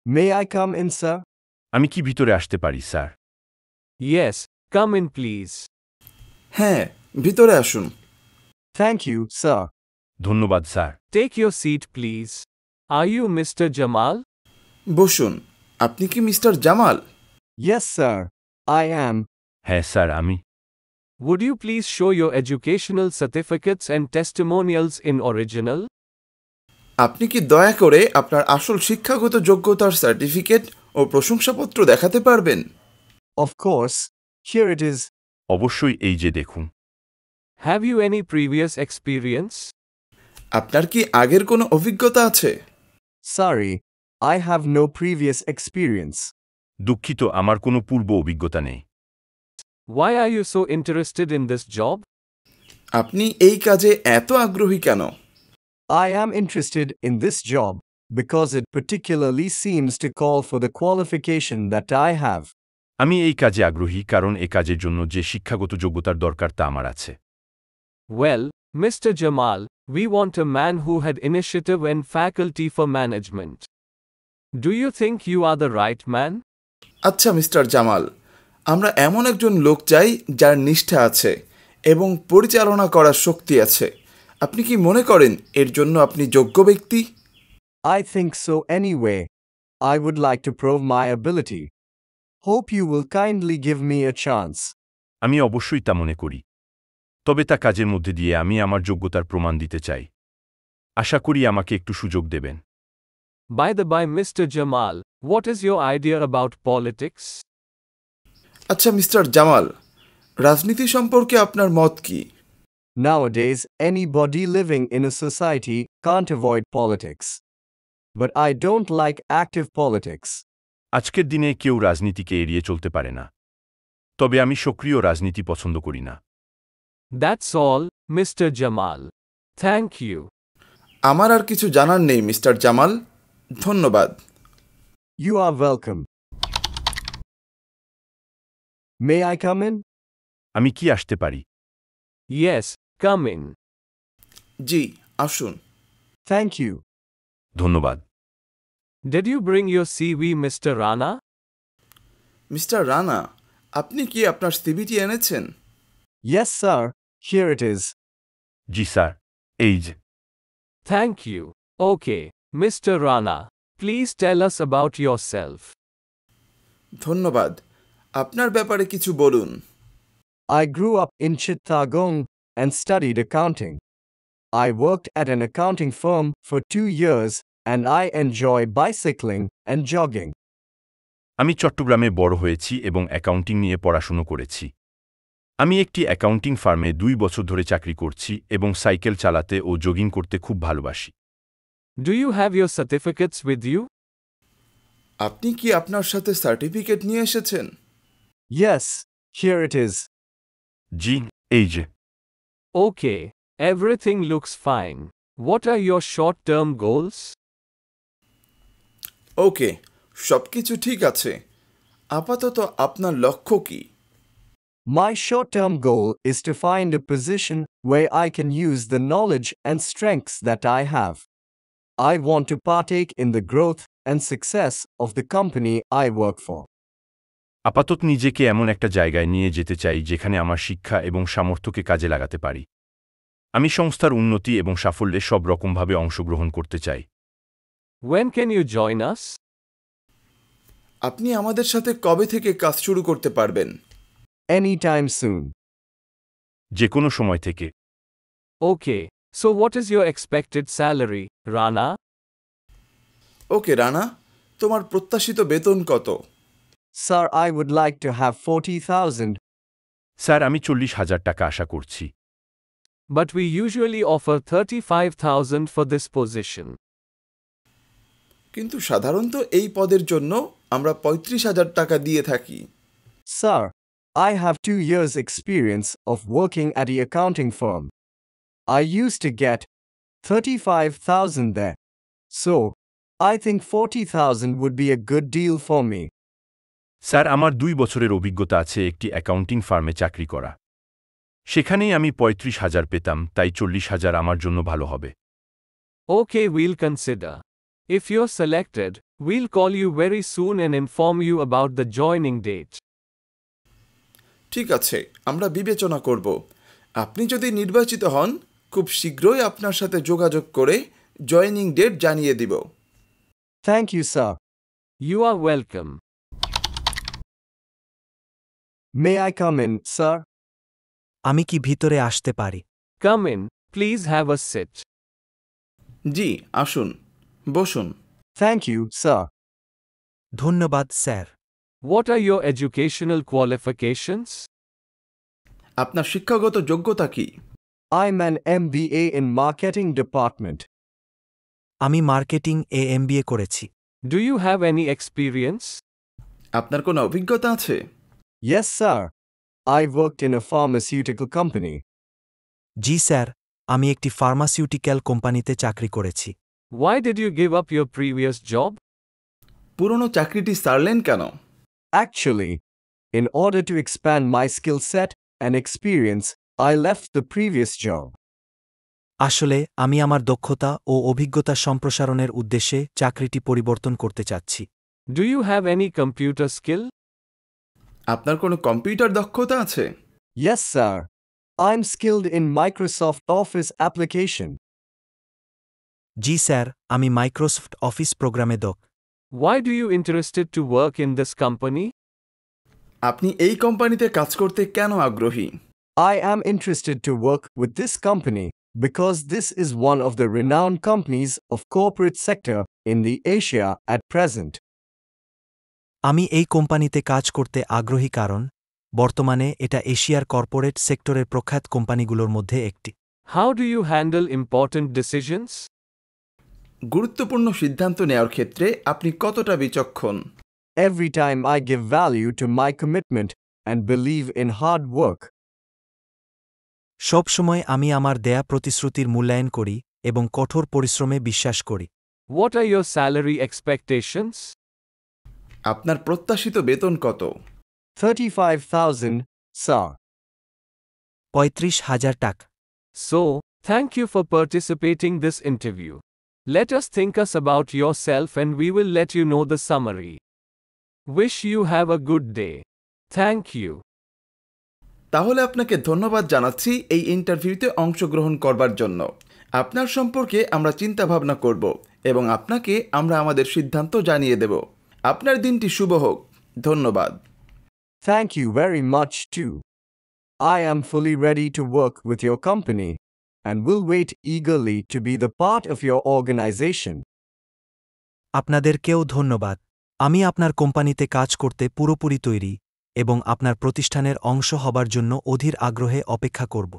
May I come in, sir? আমি কি ভিতরে আসতে পারি, sir? Yes, come in please. হ্যাঁ, ভিতরে আসুন। Thank you, sir. ধন্যবাদ, sir. Take your seat please. Are you Mr. Jamal? বসুন। আপনি কি mister Jamal? Yes, sir. I am. হ্যাঁ, স্যার, আমি। Would you please show your educational certificates and testimonials in original? আপনি কি দয়া করে আপনার আসল শিক্ষাগত যোগ্যতার সার্টিফিকেট ও প্রশংসাপত্র দেখাতে পারবেন? Of course. Here it is. অবশ্যই, এই যে দেখুন। Have you any previous experience? আপনার কি আগের কোনো অভিজ্ঞতা আছে? Sorry, I have no previous experience. দুঃখিত, আমার কোনো পূর্ব অভিজ্ঞতা নেই। Why are you so interested in this job? আপনি এই কাজে এত আগ্রহী কেন? I am interested in this job because it particularly seems to call for the qualification that I have. আমি এই কাজে আগ্রহী কারণ এ কাজের জন্য যে শিক্ষাগত যোগ্যতার দরকার তা আমার আছে। Well, Mr. Jamal, we want a man who had initiative and faculty for management. Do you think you are the right man? আচ্ছা মিস্টার জামাল, আমরা এমন একজন লোক চাই যার নিষ্ঠা আছে এবং পরিচালনা করার শক্তি আছে। আপনি কি মনে করেন এর জন্য আপনি যোগ্য ব্যক্তি? I think so anyway. I would like to prove my ability. Hope you will kindly give me a chance. আমি অবশ্যই তা মনে করি। তবে তা কাজের মধ্যে দিয়ে আমি আমার যোগ্যতার প্রমাণ দিতে চাই। আশা করি আমাকে একটু সুযোগ দেবেন। By the by, Mr. Jamal, what is your idea about politics? আচ্ছা মিস্টার জামাল, রাজনীতি সম্পর্কে আপনার মত কি? Nowadays, anybody living in a society can't avoid politics. But I don't like active politics. আজকের দিনে কেউ রাজনীতিকে এড়িয়ে চলতে পারে না। তবে আমি সক্রিয় রাজনীতি পছন্দ করি না। That's all, Mr. Jamal. Thank you. আমার আর কিছু জানার নেই মিস্টার জামাল, ধন্যবাদ। You are welcome. May I come in? আমি কি আসতে পারি? Yes, come in. জি, আসুন। Thank you. ধন্যবাদ। Did you bring your CV, Mr. Rana? Mister Rana, আপনি কি আপনার সিভিটি এনেছেন? Yes, sir. Here it is. G sir, এই যে। Thank you. Okay, Mr. Rana, please tell us about yourself. ধন্যবাদ। আপনার ব্যাপারে কিছু বলুন। I grew up in Chittagong and studied accounting. I worked at an accounting firm for 2 years and I enjoy bicycling and jogging. আমি চট্টগ্রামে বড় হয়েছি এবং অ্যাকাউন্টিং নিয়ে পড়াশুনো করেছি। আমি একটি অ্যাকাউন্টিং ফার্মে 2 বছর ধরে চাকরি করছি এবং সাইকেল চালাতে ও জগিং করতে খুব ভালোবাসি। Do you have your certificates with you? আপনি কি আপনার সাথে সার্টিফিকেট নিয়ে এসেছেন? Yes, here it is. জি, এই যে। Okay, everything looks fine. What are your short-term goals? ওকে, সবকিছু ঠিক আছে। আপাতত আপনার লক্ষ্য কি? My short-term goal is to find a position where I can use the knowledge and strengths that I have. I want to partake in the growth and success of the company I work for. আপাতত নিজেকে এমন একটা জায়গায় নিয়ে যেতে চাই যেখানে আমার শিক্ষা এবং সামর্থ্যকে কাজে লাগাতে পারি। আমি সংস্থার উন্নতি এবং সাফল্যে সব রকমভাবে অংশগ্রহণ করতে চাই। When can you join us? আপনি আমাদের সাথে কবে থেকে কাজ শুরু করতে পারবেন? Anytime soon. যে কোনো সময় থেকে। Okay, so what is your expected salary, Rana? ওকে রানা, তোমার প্রত্যাশিত বেতন কত? Sir, I would like to have 40,000. Sir, আমি 40,000 টাকা আশা করছি। But we usually offer 35,000 for this position. কিন্তু সাধারণত এই পদের জন্য আমরা 35,000 টাকা দিয়ে থাকি। Sir, I have 2 years experience of working at the accounting firm. I used to get 35,000 there. So, I think 40,000 would be a good deal for me. Sir, আমার 2 বছরের অভিজ্ঞতা আছে একটি অ্যাকাউন্টিং ফার্মে চাকরি করা। সেখানেই আমি 35,000 পেতাম, তাই 40,000 আমার জন্য ভালো হবে। Okay, we'll consider. If you're selected, We'll call you very soon and inform you about the joining date. ঠিক আছে, আমরা বিবেচনা করব। আপনি যদি নির্বাচিত হন, খুব শীঘ্রই আপনার সাথে যোগাযোগ করে জয়েনিং ডেট জানিয়ে দিব। Thank you, sir. You are welcome. May I come in, sir? আমি কি ভিতরে আসতে পারি? Come in, please have a sit. জি, আসুন, বসুন। Thank you, sir. ধন্যবাদ sir. What are your educational qualifications? আপনার শিক্ষাগত যোগ্যতা কি? I'm an MBA in Marketing Department. আমি মার্কেটিং এ এমবিএ করেছি। Do you have any experience? আপনার কোনো অভিজ্ঞতা আছে? Yes, sir. I worked in a pharmaceutical company. G sir, আমি একটি ফার্মাসিউটিক্যাল কোম্পানিতে চাকরি করেছি। Why did you give up your previous job? পুরনো চাকরিটি ছাড়লেন কেন? Actually, in order to expand my skill set and experience, I left the previous job. আসলে আমি আমার দক্ষতা ও অভিজ্ঞতা সম্প্রসারণের উদ্দেশ্যে চাকরিটি পরিবর্তন করতে চাচ্ছি। Do you have any computer skill? আপনার কোনো কম্পিউটার দক্ষতা আছে? Yes, sir. I'm skilled in Microsoft Office application. G sir, আমি মাইক্রোসফট অফিস প্রোগ্রামে দক্ষ। Why do you interested to work in this company? আপনি এই কোম্পানিতে কাজ করতে কেন আগ্রহী? I am interested to work with this company because this is one of the renowned companies of corporate sector in the Asia at present. আমি এই কোম্পানিতে কাজ করতে আগ্রহী কারণ বর্তমানে এটা এশিয়ার কর্পোরেট সেক্টরের প্রখ্যাত কোম্পানিগুলোর মধ্যে একটি। How do you handle important decisions? গুরুত্বপূর্ণ সিদ্ধান্ত নেওয়ার ক্ষেত্রে আপনি কতটা বিচক্ষণ? Every time I give value to my commitment and believe in hard work. সব সময় আমি আমার দেয়া প্রতিশ্রুতির মূল্যায়ন করি এবং কঠোর পরিশ্রমে বিশ্বাস করি। What are your salary expectations? আপনার প্রত্যাশিত বেতন কত? 35,000, sir. 35,000 টাকা। So, thank you for participating this interview. Let us think us about yourself and we will let you know the summary. Wish you have a good day. Thank you. তাহলে আপনাকে ধন্যবাদ জানাচ্ছি এই ইন্টারভিউতে অংশগ্রহণ করবার জন্য। আপনার সম্পর্কে আমরা চিন্তা ভাবনা করব এবং আপনাকে আমরা আমাদের সিদ্ধান্ত জানিয়ে দেব। আপনার দিনটি শুভ হোক। ধন্যবাদ। Thank you very much too. I am fully ready to work with your company and will wait eagerly to be the part of your organization. আপনাদেরকেও ধন্যবাদ। আমি আপনার কোম্পানিতে কাজ করতে পুরোপুরি তৈরি এবং আপনার প্রতিষ্ঠানের অংশ হবার জন্য অধীর আগ্রহে অপেক্ষা করব।